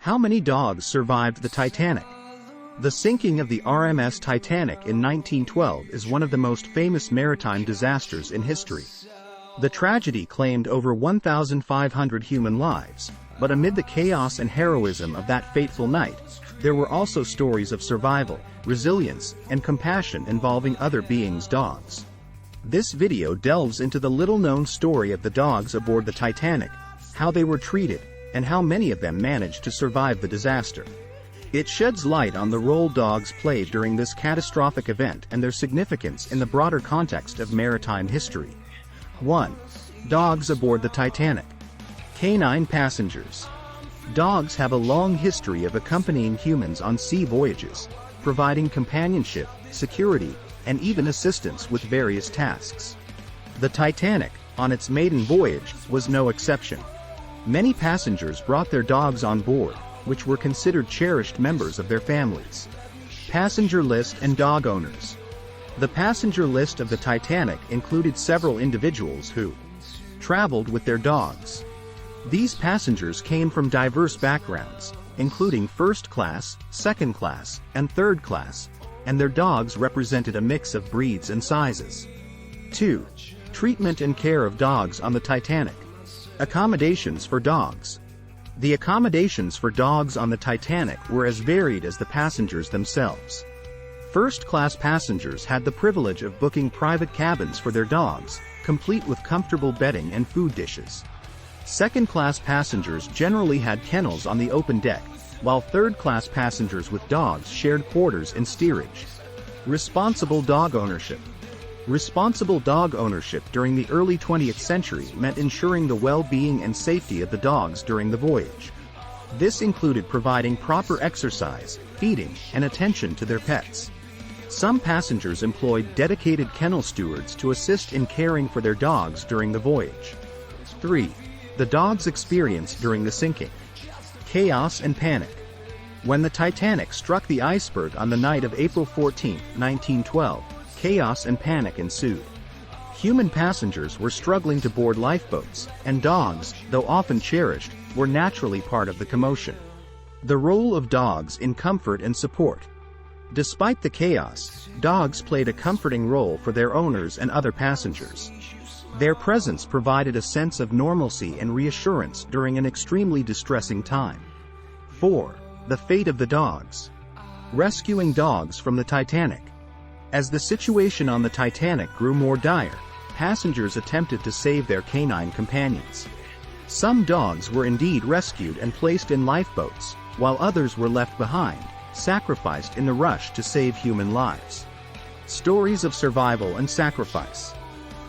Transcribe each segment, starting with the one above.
How many dogs survived the Titanic? The sinking of the RMS Titanic in 1912 is one of the most famous maritime disasters in history. The tragedy claimed over 1,500 human lives, but amid the chaos and heroism of that fateful night, there were also stories of survival, resilience, and compassion involving other beings' dogs. This video delves into the little-known story of the dogs aboard the Titanic, how they were treated, and how many of them managed to survive the disaster. It sheds light on the role dogs played during this catastrophic event and their significance in the broader context of maritime history. 1. Dogs aboard the Titanic. Canine passengers. Dogs have a long history of accompanying humans on sea voyages, providing companionship, security, and even assistance with various tasks. The Titanic, on its maiden voyage, was no exception. Many passengers brought their dogs on board, which were considered cherished members of their families. Passenger list and dog owners. The passenger list of the Titanic included several individuals who traveled with their dogs. These passengers came from diverse backgrounds, including first class, second class, and third class, and their dogs represented a mix of breeds and sizes. 2. Treatment and care of dogs on the Titanic. Accommodations for dogs. The accommodations for dogs on the Titanic were as varied as the passengers themselves. First-class passengers had the privilege of booking private cabins for their dogs, complete with comfortable bedding and food dishes. Second-class passengers generally had kennels on the open deck, while third-class passengers with dogs shared quarters in steerage. Responsible dog ownership. Responsible dog ownership during the early 20th century meant ensuring the well-being and safety of the dogs during the voyage. This included providing proper exercise, feeding, and attention to their pets. Some passengers employed dedicated kennel stewards to assist in caring for their dogs during the voyage. 3. The dog's experience during the sinking. Chaos and panic. When the Titanic struck the iceberg on the night of April 14, 1912, chaos and panic ensued. Human passengers were struggling to board lifeboats, and dogs, though often cherished, were naturally part of the commotion. The role of dogs in comfort and support. Despite the chaos, dogs played a comforting role for their owners and other passengers. Their presence provided a sense of normalcy and reassurance during an extremely distressing time. 4. The fate of the dogs. Rescuing dogs from the Titanic. As the situation on the Titanic grew more dire, passengers attempted to save their canine companions. Some dogs were indeed rescued and placed in lifeboats, while others were left behind, sacrificed in the rush to save human lives. Stories of survival and sacrifice.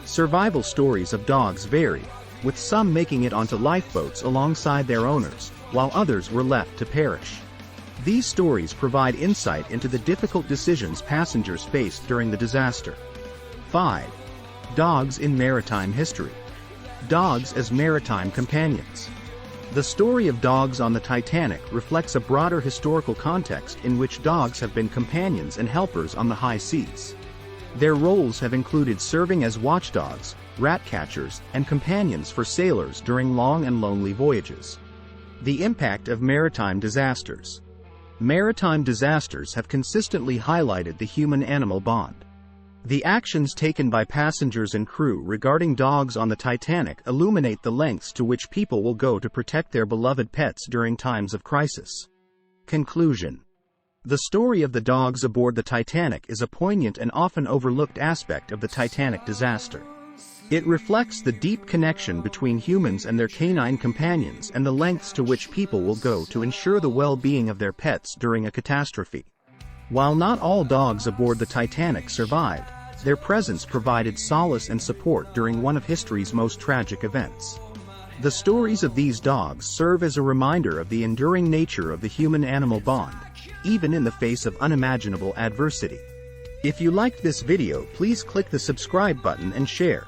Survival stories of dogs vary, with some making it onto lifeboats alongside their owners, while others were left to perish. These stories provide insight into the difficult decisions passengers faced during the disaster. 5. Dogs in maritime history. Dogs as maritime companions. The story of dogs on the Titanic reflects a broader historical context in which dogs have been companions and helpers on the high seas. Their roles have included serving as watchdogs, rat catchers, and companions for sailors during long and lonely voyages. The impact of maritime disasters. Maritime disasters have consistently highlighted the human-animal bond. The actions taken by passengers and crew regarding dogs on the Titanic illuminate the lengths to which people will go to protect their beloved pets during times of crisis. Conclusion. The story of the dogs aboard the Titanic is a poignant and often overlooked aspect of the Titanic disaster. It reflects the deep connection between humans and their canine companions and the lengths to which people will go to ensure the well-being of their pets during a catastrophe. While not all dogs aboard the Titanic survived, their presence provided solace and support during one of history's most tragic events. The stories of these dogs serve as a reminder of the enduring nature of the human-animal bond, even in the face of unimaginable adversity. If you liked this video, please click the subscribe button and share.